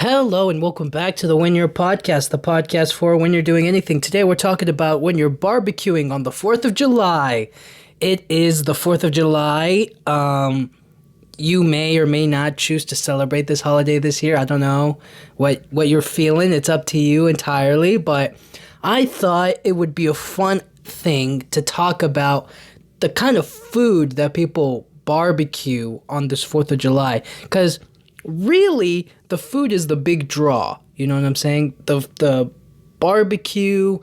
Hello and welcome back to the When You're Podcast, the podcast for when you're doing anything. Today we're talking about when you're barbecuing on the 4th of July. It is the 4th of July. You may or may not choose to celebrate this holiday this year. I don't know what you're feeling. It's up to you entirely, but I thought it would be a fun thing to talk about the kind of food that people barbecue on this 4th of July, because really the food is the big draw. You know what I'm saying? The barbecue,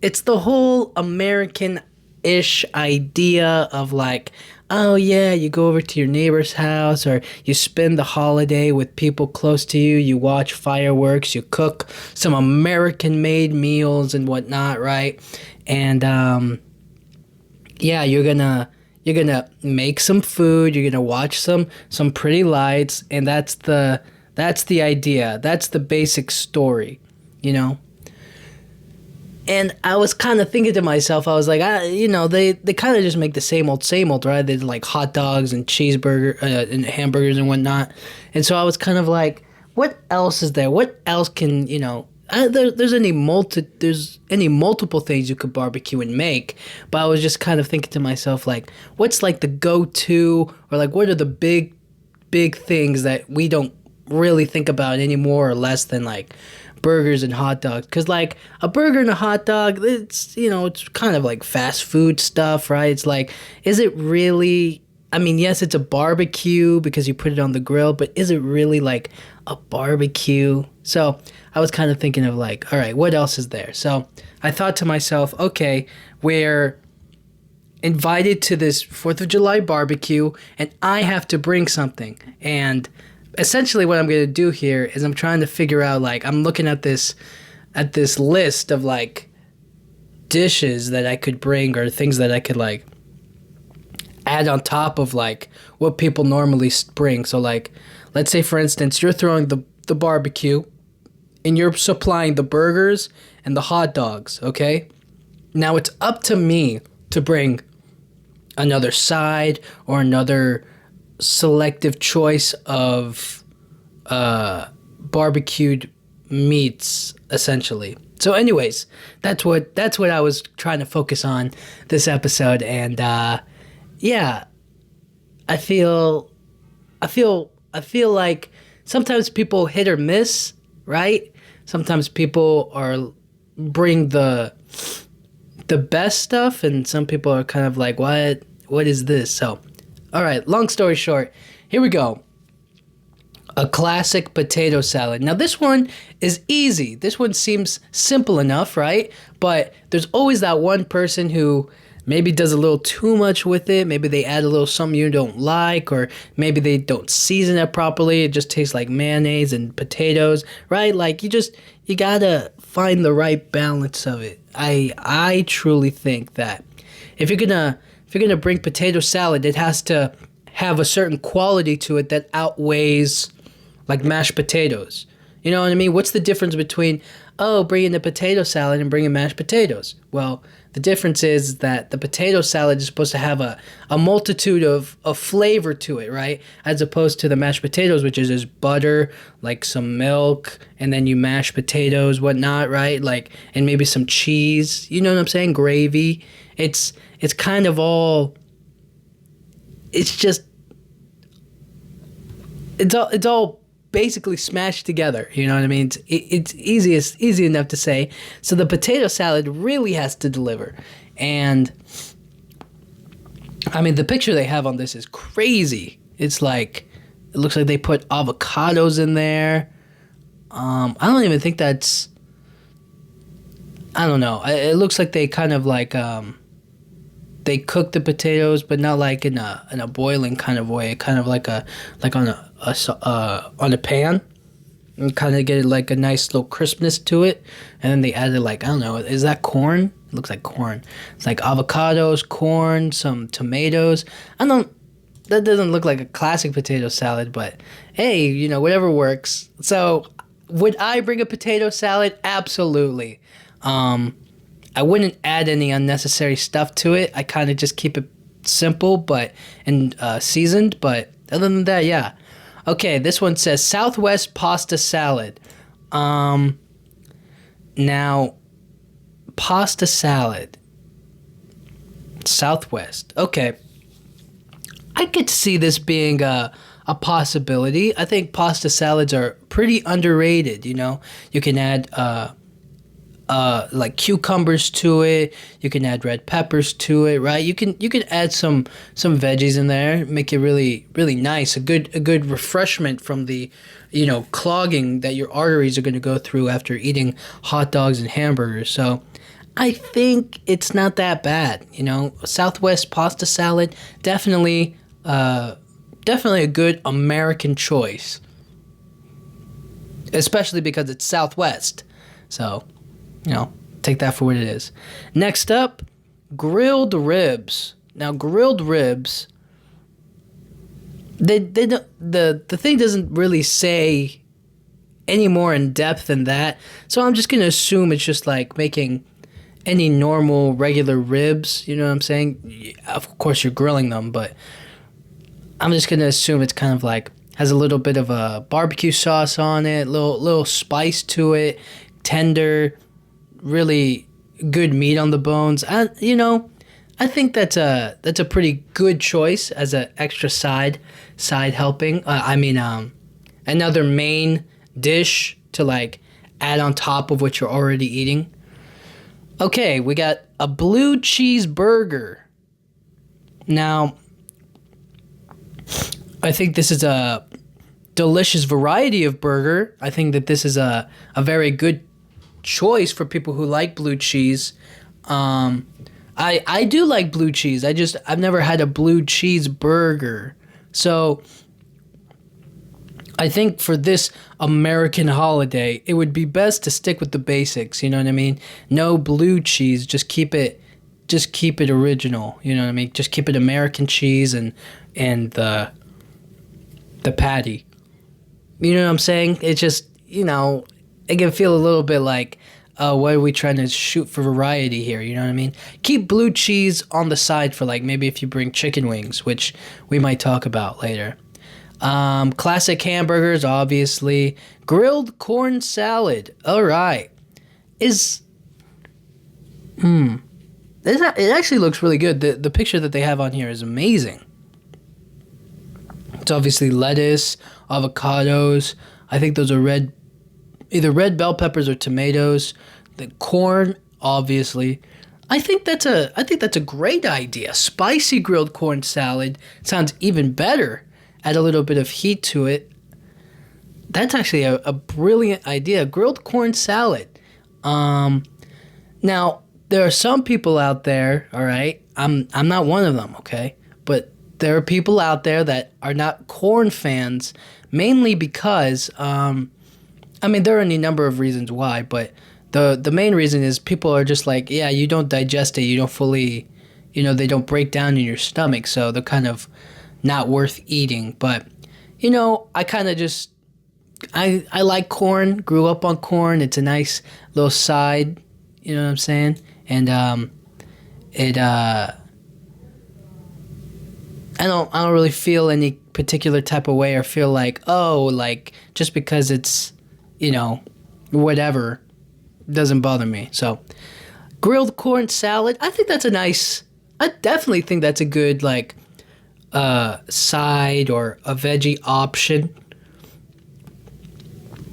it's the whole American-ish idea of like, oh yeah, you go over to your neighbor's house or you spend the holiday with people close to you, you watch fireworks, you cook some American-made meals and whatnot, right? And yeah, you're gonna make some food, you're gonna watch some pretty lights, and that's the idea. That's the basic story, you know? And I was kind of thinking to myself, I was like, they kind of just make the same old, right? They like hot dogs and cheeseburger and hamburgers and whatnot. And so I was kind of like, what else is there? What else can, there's any multiple things you could barbecue and make, but I was just kind of thinking to myself, like, what's like the go-to, or like what are the big things that we don't really think about any more or less than like burgers and hot dogs? Because like a burger and a hot dog, it's kind of like fast food stuff, right? It's like, is it really, I mean, yes, it's a barbecue because you put it on the grill, but is it really like a barbecue? So I was kind of thinking of like, all right, what else is there? So I thought to myself, okay, we're invited to this 4th of July barbecue and I have to bring something. And essentially what I'm going to do here is I'm trying to figure out, like, I'm looking at this list of like dishes that I could bring or things that I could like add on top of like what people normally bring. So like, let's say for instance, you're throwing the barbecue and you're supplying the burgers and the hot dogs, okay? Now it's up to me to bring another side or another selective choice of barbecued meats, essentially. So anyways, that's what I was trying to focus on this episode. And yeah, I feel like sometimes people hit or miss, right? Sometimes people bring the best stuff, and some people are kind of like, what is this? So, all right, long story short, here we go. A classic potato salad. Now this one is easy. This one seems simple enough, right? But there's always that one person who maybe does a little too much with it. Maybe they add a little something you don't like, or maybe they don't season it properly. It just tastes like mayonnaise and potatoes, right? Like you gotta find the right balance of it. I truly think that if you're gonna bring potato salad, it has to have a certain quality to it that outweighs like mashed potatoes. You know what I mean? What's the difference between bringing the potato salad and bringing mashed potatoes? Well, the difference is that the potato salad is supposed to have a multitude of flavor to it, right? As opposed to the mashed potatoes, which is just butter, like some milk, and then you mash potatoes, whatnot, right? Like, and maybe some cheese. You know what I'm saying? Gravy. It's kind of all. It's all basically smashed together. You know what I mean? It's easy enough to say. So the potato salad really has to deliver. And I mean, the picture they have on this is crazy. It's like, it looks like they put avocados in there. I don't even think that's, I don't know. It looks like they kind of like they cook the potatoes, but not like in a boiling kind of way. Kind of like on a pan, and kind of get like a nice little crispness to it. And then they added like, I don't know, is that corn? It looks like corn. It's like avocados, corn, some tomatoes. That doesn't look like a classic potato salad, but hey, whatever works. So would I bring a potato salad? Absolutely. I wouldn't add any unnecessary stuff to it. I kind of just keep it simple and seasoned. But other than that, yeah. Okay, this one says Southwest pasta salad. Now, pasta salad. Southwest. Okay. I could see this being a possibility. I think pasta salads are pretty underrated, you know. You can add like cucumbers to it. You can add red peppers to it, right? You can add some veggies in there, make it really really nice. A good refreshment from the, you know, clogging that your arteries are going to go through after eating hot dogs and hamburgers. So I think it's not that bad, you know. Southwest pasta salad, definitely a good American choice, especially because it's Southwest. So, you know, take that for what it is. Next up, grilled ribs. Now, grilled ribs, they don't, the thing doesn't really say any more in depth than that. So I'm just gonna assume it's just like making any normal regular ribs. You know what I'm saying? Of course, you're grilling them, but I'm just gonna assume it's kind of like has a little bit of a barbecue sauce on it, little spice to it, tender, really good meat on the bones. I think that's a pretty good choice as an extra side helping. Another main dish to like add on top of what you're already eating. Okay, we got a blue cheese burger. Now, I think this is a delicious variety of burger. I think that this is a very good choice for people who like blue cheese. I do like blue cheese. I've never had a blue cheese burger. So I think for this American holiday, it would be best to stick with the basics, you know what I mean? No blue cheese, just keep it original, you know what I mean? Just keep it American cheese and the patty. You know what I'm saying? It's just, you know, it can feel a little bit like, what are we trying to shoot for variety here? You know what I mean? Keep blue cheese on the side for like maybe if you bring chicken wings, which we might talk about later. Classic hamburgers, obviously. Grilled corn salad. All right. It actually looks really good. The picture that they have on here is amazing. It's obviously lettuce, avocados. I think those are either red bell peppers or tomatoes. The corn, obviously. I think that's a great idea. Spicy grilled corn salad sounds even better. Add a little bit of heat to it. That's actually a brilliant idea. Grilled corn salad. Now, there are some people out there, all right? I'm not one of them, okay? But there are people out there that are not corn fans, mainly because, there are any number of reasons why, but the main reason is people are just like, yeah, you don't digest it. You don't fully, they don't break down in your stomach, so they're kind of not worth eating. But, I kind of just, I like corn, grew up on corn. It's a nice little side, you know what I'm saying? And I don't really feel any particular type of way or feel like, just because it's, whatever, doesn't bother me. So, grilled corn salad, I definitely think that's a good, side or a veggie option.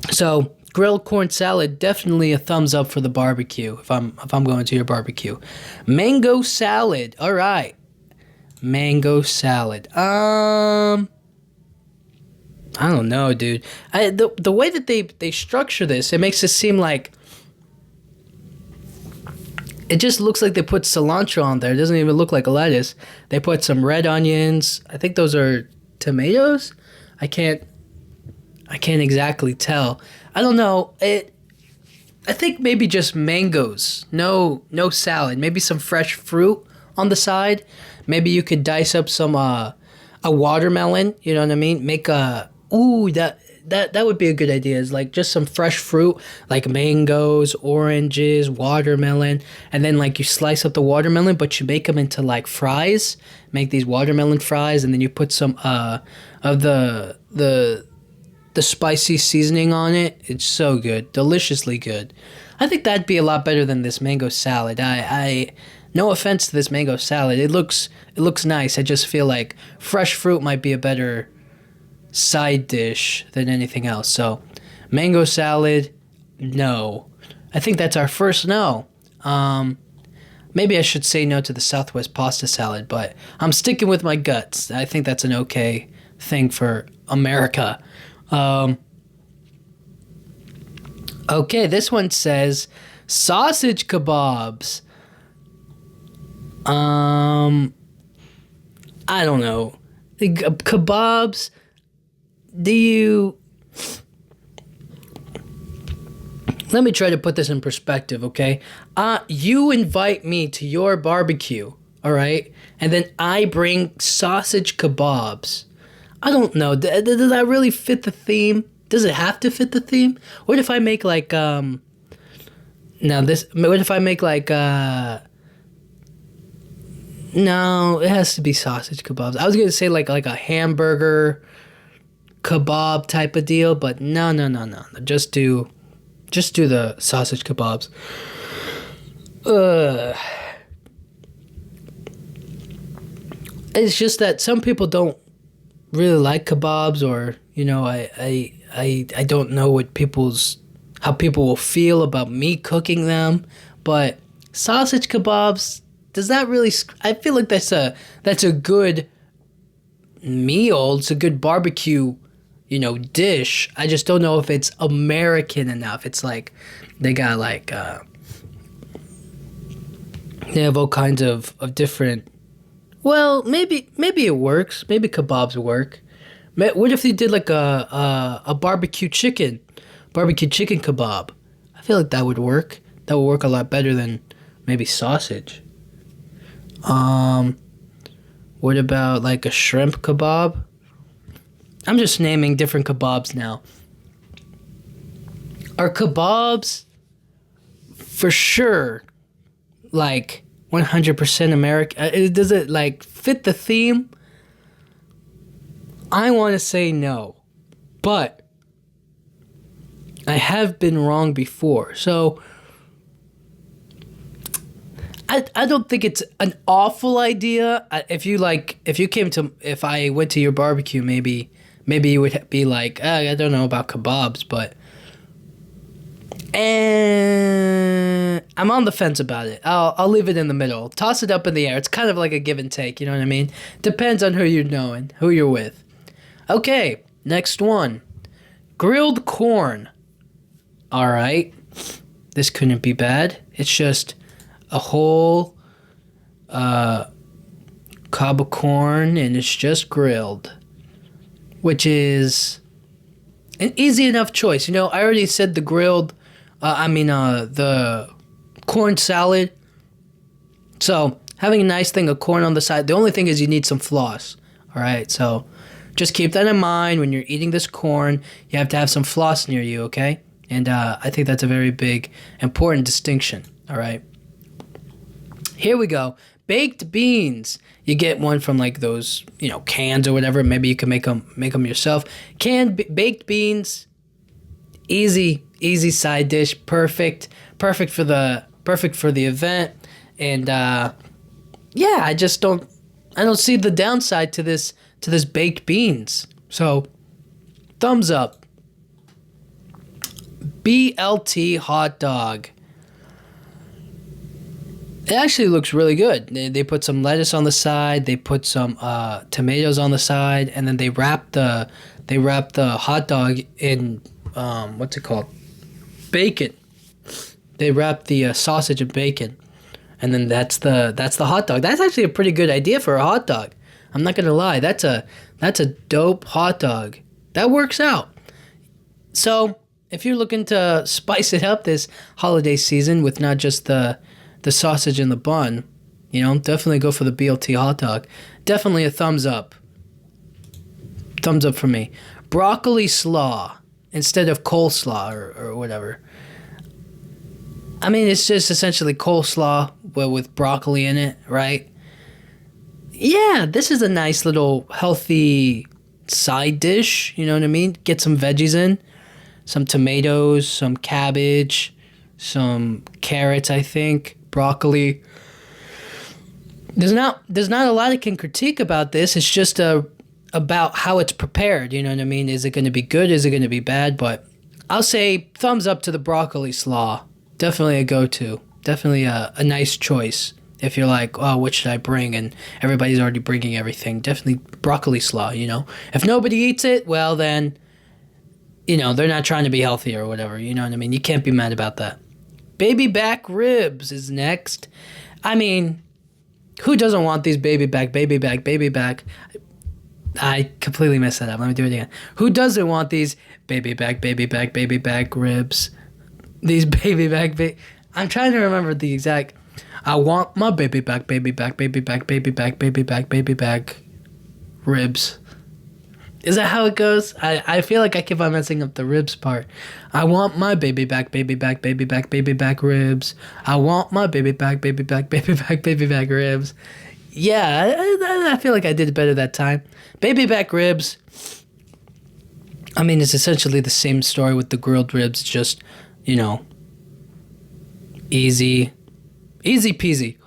So, grilled corn salad, definitely a thumbs up for the barbecue if I'm going to your barbecue. Mango salad, all right. Mango salad. I don't know, dude. The way that they structure this, it makes it seem like it just looks like they put cilantro on there. It doesn't even look like a lettuce. They put some red onions. I think those are tomatoes. I can't exactly tell. I don't know. I think maybe just mangoes. No salad. Maybe some fresh fruit on the side. Maybe you could dice up some a watermelon. You know what I mean? Make that that would be a good idea. Is like just some fresh fruit, like mangoes, oranges, watermelon, and then like you slice up the watermelon, but you make them into like fries. Make these watermelon fries, and then you put some of the spicy seasoning on it. It's so good, deliciously good. I think that'd be a lot better than this mango salad. I no offense to this mango salad. It looks nice. I just feel like fresh fruit might be a better side dish than anything else. So, mango salad, no. I think that's our first no. Maybe I should say no to the Southwest pasta salad, but I'm sticking with my guts. I think that's an okay thing for America. Okay, this one says sausage kebabs. I don't know. Kebabs, let me try to put this in perspective, okay? You invite me to your barbecue, all right? And then I bring sausage kebabs. I don't know. Does that really fit the theme? Does it have to fit the theme? What if I make like, what if I make like, no, it has to be sausage kebabs. I was going to say like a hamburger kebab type of deal, but no. Just do the sausage kebabs. It's just that some people don't really like kebabs, or I don't know how people will feel about me cooking them, but sausage kebabs, does that really? I feel like that's a good meal. It's a good barbecue, dish. I just don't know if it's American enough. It's like they got like they have all kinds of different. Well, maybe it works. Maybe kebabs work. What if they did like a barbecue chicken kebab? I feel like that would work. That would work a lot better than maybe sausage. What about like a shrimp kebab? I'm just naming different kebabs now. Are kebabs for sure like 100% American? Does it like fit the theme? I want to say no, but I have been wrong before. So I don't think it's an awful idea. If I went to your barbecue, maybe you would be like, I don't know about kebabs, but I'm on the fence about it. I'll leave it in the middle. Toss it up in the air. It's kind of like a give and take, you know what I mean? Depends on who you know and who you're with. Okay, next one. Grilled corn. All right. This couldn't be bad. It's just a whole cob of corn, and it's just grilled, which is an easy enough choice. I already said the corn salad. So having a nice thing of corn on the side. The only thing is you need some floss. All right, so just keep that in mind when you're eating this corn. You have to have some floss near you, okay? And I think that's a very big, important distinction. All right. Here we go. Baked beans. You get one from like those, cans or whatever. Maybe you can make them yourself. Baked beans. Easy side dish. Perfect for the event. And I don't see the downside to this baked beans. So, thumbs up. BLT hot dog. It actually looks really good. They put some lettuce on the side. They put some tomatoes on the side, and then they wrap the hot dog in what's it called? Bacon. They wrap the sausage in bacon, and then that's the hot dog. That's actually a pretty good idea for a hot dog. I'm not gonna lie. That's a dope hot dog. That works out. So if you're looking to spice it up this holiday season with not just the sausage and the bun, definitely go for the BLT hot dog. Definitely a thumbs up. Thumbs up for me. broccoli slaw instead of coleslaw or whatever. I mean, it's just essentially coleslaw but with broccoli in it, right? Yeah, this is a nice little healthy side dish, you know what I mean? Get some veggies in, some tomatoes, some cabbage, some carrots, I think, broccoli. There's not a lot I can critique about this. It's just about how it's prepared, you know what I mean? Is it going to be good? Is it going to be bad? But I'll say thumbs up to the broccoli slaw. Definitely a go-to. Definitely a nice choice. If you're like, oh, what should I bring? And everybody's already bringing everything. Definitely broccoli slaw, you know? If nobody eats it, well then, you know, they're not trying to be healthy or whatever. You know what I mean? You can't be mad about that. Baby back ribs is next. I mean, who doesn't want these baby back? I completely messed that up. Let me do it again. Who doesn't want these baby back ribs? These baby back. I'm trying to remember the exact. I want my baby back ribs. Is that how it goes? I feel like I keep on messing up the ribs part. I want my baby back ribs. I want my baby back ribs. Yeah, I feel like I did better that time. Baby back ribs. I mean, it's essentially the same story with the grilled ribs, just, you know, easy peasy.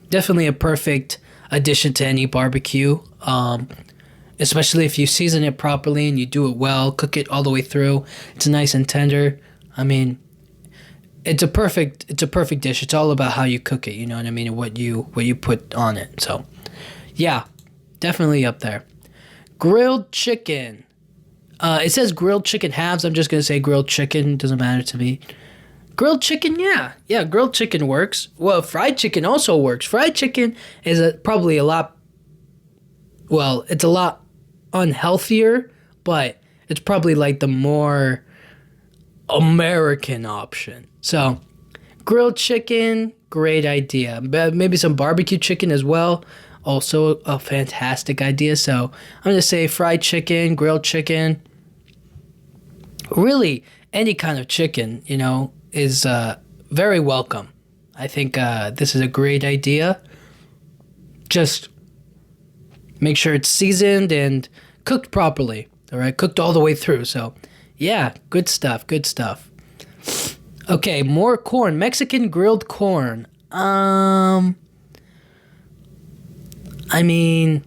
Definitely a perfect addition to any barbecue, especially if you season it properly and you do it well, cook it all the way through. It's nice and tender. I mean, it's a perfect dish. It's all about how you cook it, you know what I mean, and what you put on it. So, yeah, definitely up there. Grilled chicken. It says grilled chicken halves. I'm just gonna say grilled chicken. Doesn't matter to me. Grilled chicken, yeah, grilled chicken works. Well, fried chicken also works. Fried chicken is probably a lot. Well, it's a lot unhealthier, but it's probably like the more American option. So, grilled chicken, great idea. Maybe some barbecue chicken as well. Also a fantastic idea. So, I'm going to say fried chicken, grilled chicken. Really, any kind of chicken, you know, is very welcome. I think this is a great idea. Just make sure it's seasoned and cooked properly. All right, cooked all the way through. So, yeah, good stuff. Okay, more corn. Mexican grilled corn. I mean,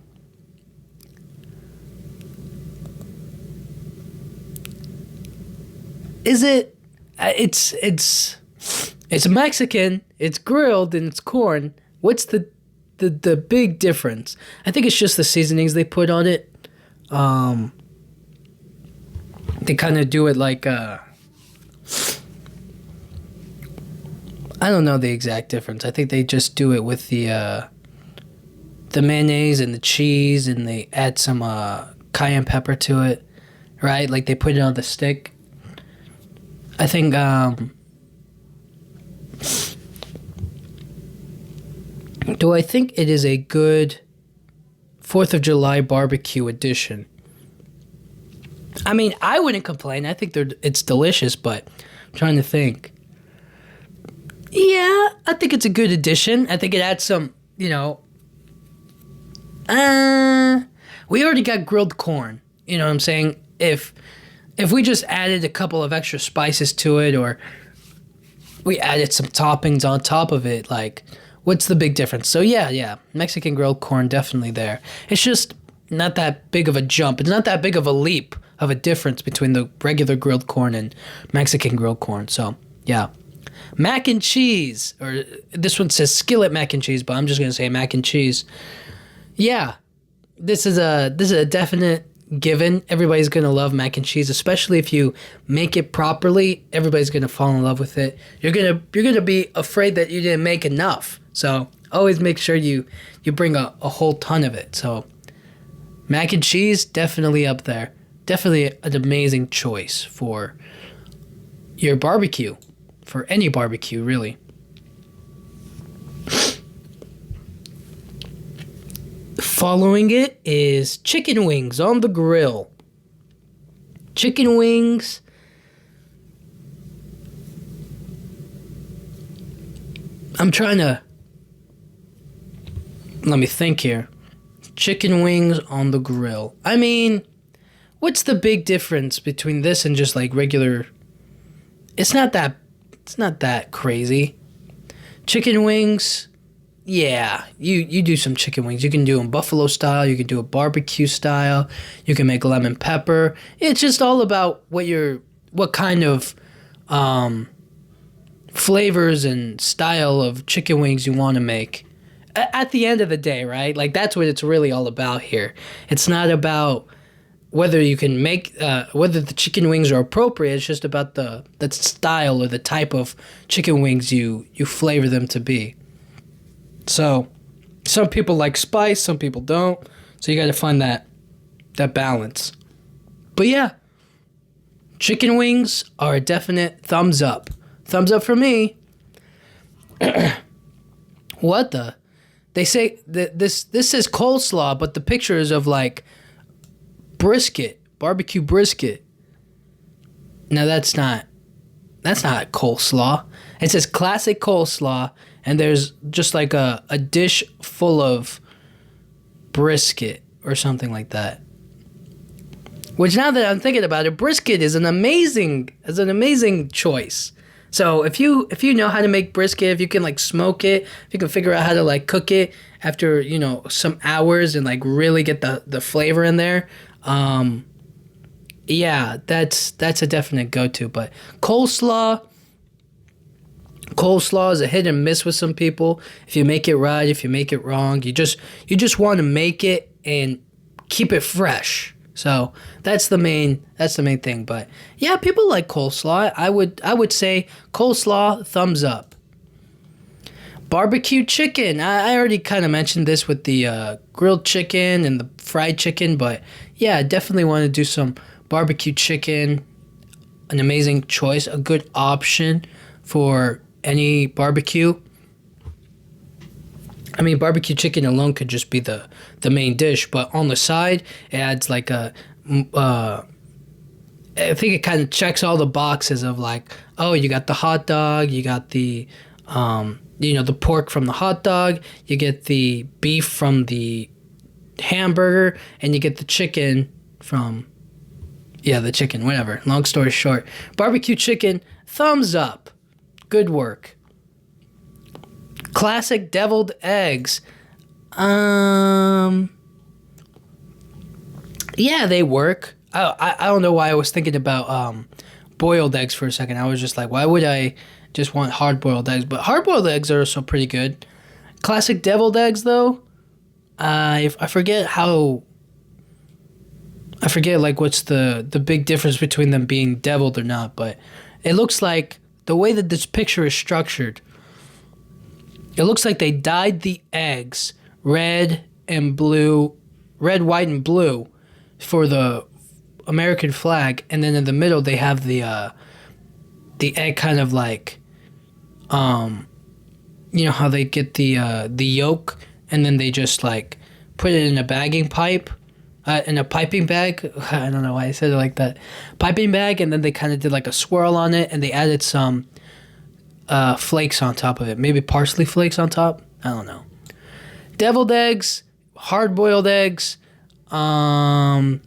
is it? It's Mexican. It's grilled and it's corn. What's the big difference? I think it's just the seasonings they put on it. They kind of do it like I don't know the exact difference. I think they just do it with the mayonnaise and the cheese, and they add some cayenne pepper to it, right? Like they put it on the stick. I think do I think it is a good 4th of July barbecue edition? I mean, I wouldn't complain. I think it's delicious, but I'm trying to think. Yeah, I think it's a good addition. I think it adds some, you know, we already got grilled corn. You know what I'm saying? If we just added a couple of extra spices to it, or we added some toppings on top of it, like, what's the big difference? So yeah, Mexican grilled corn, definitely there. It's just not that big of a jump. It's not that big of a leap of a difference between the regular grilled corn and Mexican grilled corn. So, yeah. Mac and cheese, or this one says skillet mac and cheese, but I'm just going to say mac and cheese. Yeah, this is a definite given. Everybody's going to love mac and cheese, especially if you make it properly. Everybody's going to fall in love with it. You're going to be afraid that you didn't make enough. So, always make sure you bring a whole ton of it. So, mac and cheese, definitely up there. Definitely an amazing choice for your barbecue. For any barbecue, really. Following it is chicken wings on the grill. Chicken wings. I'm trying to... Let me think here. Chicken wings on the grill. I mean, what's the big difference between this and just like regular... It's not that crazy. Chicken wings, yeah, you do some chicken wings. You can do them buffalo style, you can do a barbecue style, you can make lemon pepper. It's just all about what kind of flavors and style of chicken wings you want to make. At the end of the day, right? Like that's what it's really all about here. It's not about whether you can make whether the chicken wings are appropriate. It's just about the style or the type of chicken wings you flavor them to be. So some people like spice, some people don't. So you got to find that balance. But yeah, chicken wings are a definite thumbs up. Thumbs up for me. What the? They say that this says coleslaw, but the picture is of like brisket, barbecue brisket. Now that's not coleslaw. It says classic coleslaw, and there's just like a dish full of brisket or something like that. Which, now that I'm thinking about it, brisket is an amazing choice. So if you know how to make brisket, if you can like smoke it, if you can figure out how to like cook it after, you know, some hours and like really get the flavor in there, yeah, that's a definite go-to. But coleslaw is a hit and miss with some people. If you make it right, if you make it wrong, you just want to make it and keep it fresh. So that's the main thing. But yeah, people like coleslaw. I would say coleslaw, thumbs up. Barbecue chicken. I already kind of mentioned this with the grilled chicken and the fried chicken, but yeah, I definitely want to do some barbecue chicken. An amazing choice, a good option for any barbecue. I mean, barbecue chicken alone could just be the main dish, but on the side, it adds like I think it kind of checks all the boxes of like, oh, you got the hot dog, you got the, the pork from the hot dog, you get the beef from the hamburger, and you get the chicken from, the chicken, whatever. Long story short, barbecue chicken, thumbs up. Good work. Classic deviled eggs. Yeah, they work. I don't know why I was thinking about boiled eggs for a second. I was just like, why would I just want hard-boiled eggs? But hard-boiled eggs are also pretty good. Classic deviled eggs, though, I forget like what's the big difference between them being deviled or not, but it looks like the way that this picture is structured, it looks like they dyed the eggs red, white, and blue for the American flag, and then in the middle they have the egg kind of like, you know how they get the yolk, and then they just like put it in a bagging pipe, in a piping bag. I don't know why I said it like that. Piping bag, and then they kind of did like a swirl on it, and they added some flakes on top of it. Maybe parsley flakes on top. I don't know. Deviled eggs, hard-boiled eggs, definitely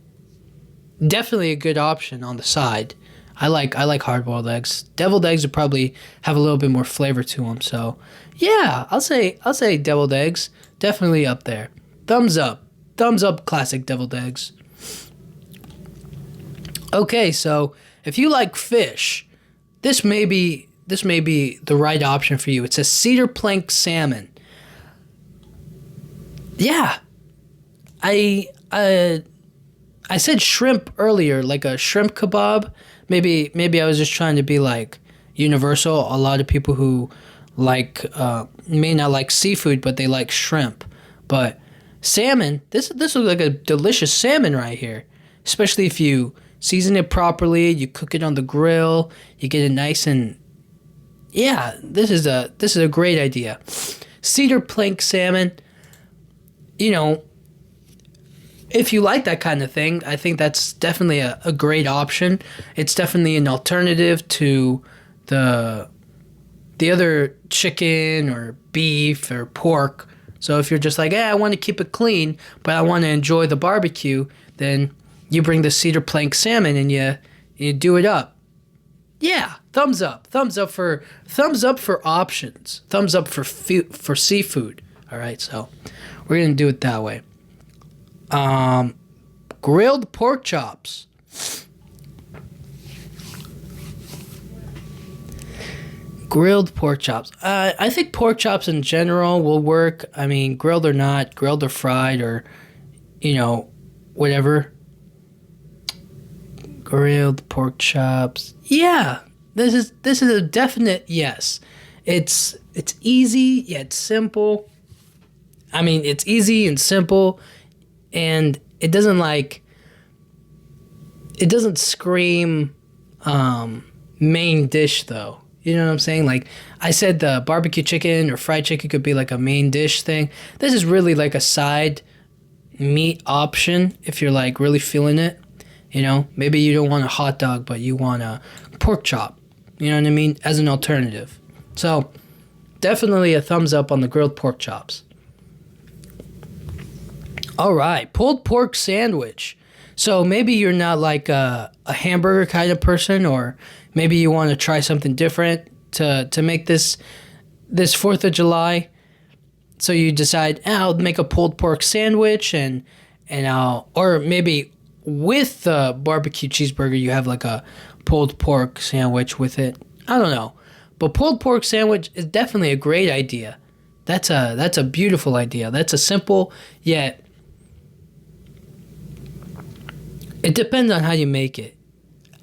a good option on the side. I like hard-boiled eggs. Deviled eggs would probably have a little bit more flavor to them. So yeah, I'll say deviled eggs, definitely up there. Thumbs up, classic deviled eggs. Okay, so if you like fish, this may be the right option for you. It's a cedar plank salmon. Yeah, I said shrimp earlier, like a shrimp kebab. Maybe I was just trying to be like universal. A lot of people who like may not like seafood, but they like shrimp. But salmon, this looks like a delicious salmon right here. Especially if you season it properly, you cook it on the grill, you get it nice and this is a great idea. Cedar plank salmon. You know, if you like that kind of thing, I think that's definitely a great option. It's definitely an alternative to the the other chicken or beef or pork. So if you're just like, I want to keep it clean, but I want to enjoy the barbecue, then you bring the cedar plank salmon and you do it up. Yeah, thumbs up. Thumbs up for options. Thumbs up for seafood. All right, so we're gonna do it that way. Grilled pork chops. Grilled pork chops. I think pork chops in general will work. I mean, grilled or not, grilled or fried or, whatever. Grilled pork chops. Yeah, this is a definite yes. It's easy yet simple. I mean, it's easy and simple, and it doesn't scream main dish though. You know what I'm saying? Like I said, the barbecue chicken or fried chicken could be like a main dish thing. This is really like a side meat option if you're like really feeling it. Maybe you don't want a hot dog, but you want a pork chop. You know what I mean? As an alternative. So definitely a thumbs up on the grilled pork chops. All right, pulled pork sandwich. So maybe you're not like a hamburger kind of person, or maybe you want to try something different to make this 4th of July. So you decide, I'll make a pulled pork sandwich or maybe with the barbecue cheeseburger, you have like a pulled pork sandwich with it. I don't know. But pulled pork sandwich is definitely a great idea. That's a beautiful idea. That's a simple yet it depends on how you make it.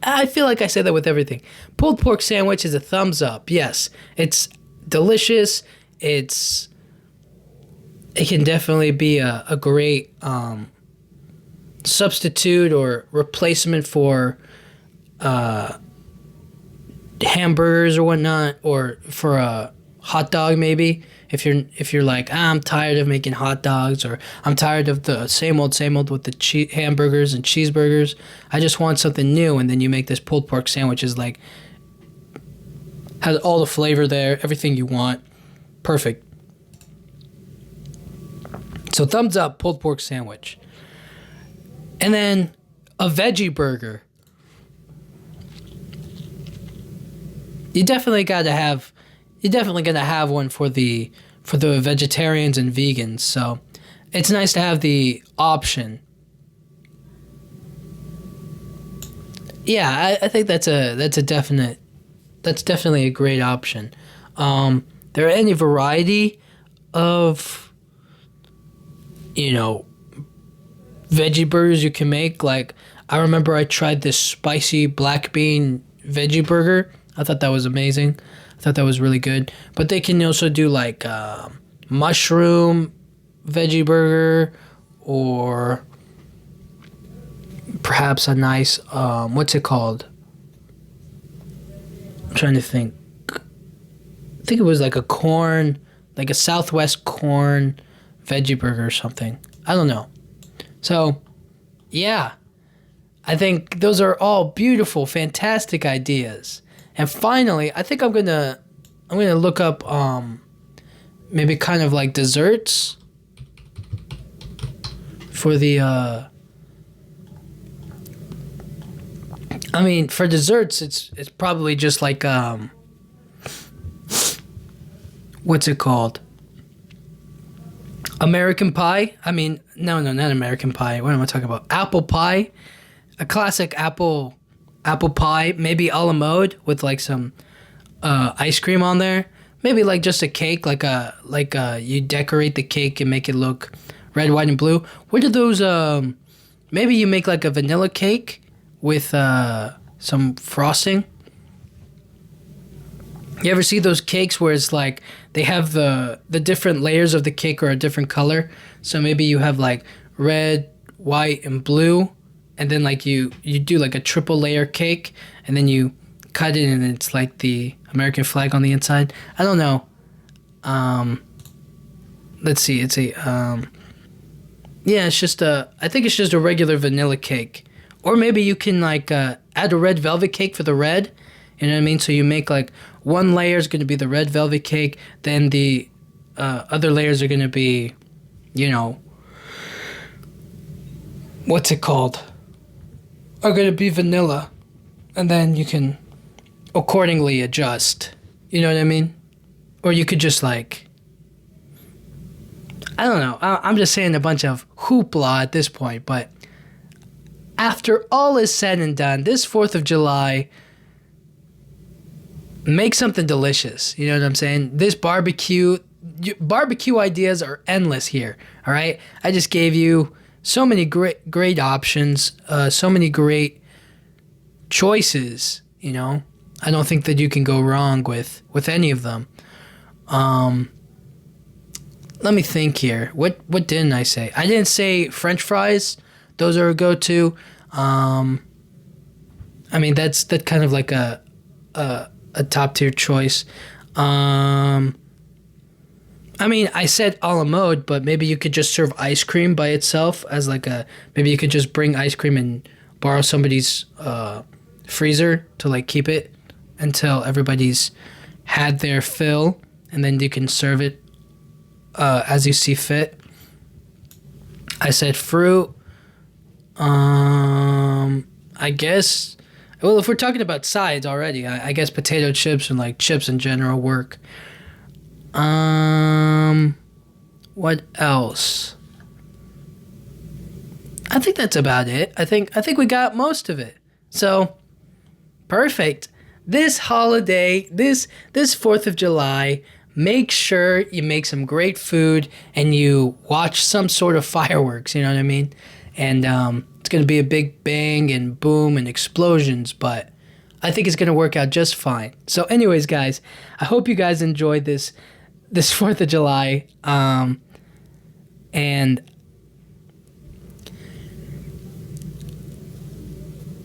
I feel like I say that with everything. Pulled pork sandwich is a thumbs up. Yes, it's delicious. It can definitely be a great substitute or replacement for hamburgers or whatnot, or for a hot dog maybe. If you're like, I'm tired of making hot dogs, or I'm tired of the same old with the hamburgers and cheeseburgers, I just want something new, and then you make this pulled pork sandwich is like, has all the flavor there, everything you want, perfect. So thumbs up, pulled pork sandwich. And then a veggie burger. You're definitely gonna have one for the vegetarians and vegans. So it's nice to have the option. Yeah, I think that's definitely a great option. There are any variety of veggie burgers you can make. Like I remember I tried this spicy black bean veggie burger. I thought that was amazing. I thought that was really good. But they can also do like mushroom veggie burger, or perhaps a nice what's it called? I'm trying to think. I think it was like a Southwest corn veggie burger or something. I don't know. So, yeah. I think those are all beautiful, fantastic ideas. And finally, I think I'm gonna look up maybe kind of like desserts for the for desserts it's probably just like what's it called? American pie? No, not American pie. What am I talking about? Apple pie. A classic apple pie, maybe a la mode with like some ice cream on there. Maybe like just a cake, like you decorate the cake and make it look red, white, and blue. What are those? Maybe you make like a vanilla cake with some frosting. You ever see those cakes where it's like they have the different layers of the cake are a different color? So maybe you have like red, white, and blue, and then like you do like a triple layer cake, and then you cut it and it's like the American flag on the inside. I don't know. Let's see. It's a Yeah, it's just I think it's just a regular vanilla cake. Or maybe you can like add a red velvet cake for the red. You know what I mean? So you make like one layer is going to be the red velvet cake, then the other layers are going to be, you know, what's it called? Are going to be vanilla. And then you can accordingly adjust. You know what I mean? Or you could just like, I don't know. I'm just saying a bunch of hoopla at this point, but after all is said and done, this 4th of July, make something delicious. You know what I'm saying? This barbecue ideas are endless here, all right? I just gave you so many great options, so many great choices, you know? I don't think that you can go wrong with any of them. Let me think here. What didn't I say? I didn't say French fries. Those are a go-to. I mean, that's kind of like a top-tier choice. I mean, I said a la mode, but maybe you could just serve ice cream by itself as like maybe you could just bring ice cream and borrow somebody's freezer to like keep it until everybody's had their fill, and then you can serve it as you see fit. I said fruit. I guess, well, if we're talking about sides already, I guess potato chips and like chips in general work. What else? I think that's about it. I think we got most of it. So, perfect. This holiday, this 4th of July, make sure you make some great food and you watch some sort of fireworks, you know what I mean? And it's going to be a big bang and boom and explosions, but I think it's going to work out just fine. So anyways, guys, I hope you guys enjoyed this 4th of July. And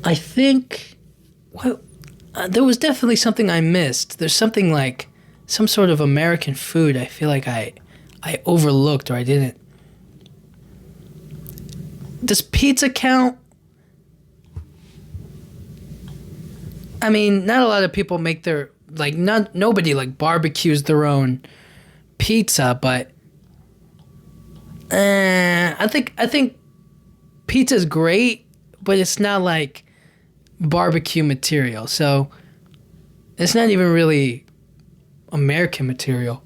I think, well, there was definitely something I missed. There's something like some sort of American food I feel like I overlooked or I didn't. Does pizza count? I mean, not a lot of people make their, like, nobody like barbecues their own pizza, but I think pizza's great, but it's not like barbecue material. So it's not even really American material.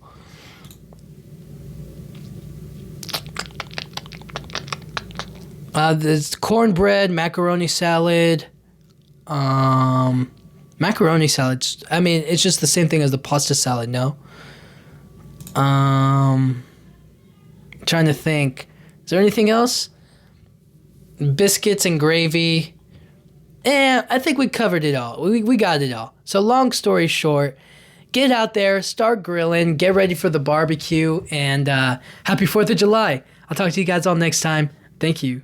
There's cornbread, macaroni salad. Macaroni salads. I mean, it's just the same thing as the pasta salad. No. Trying to think. Is there anything else? Biscuits and gravy. I think we covered it all. We got it all. So long story short, get out there, start grilling, get ready for the barbecue, and happy 4th of July. I'll talk to you guys all next time. Thank you.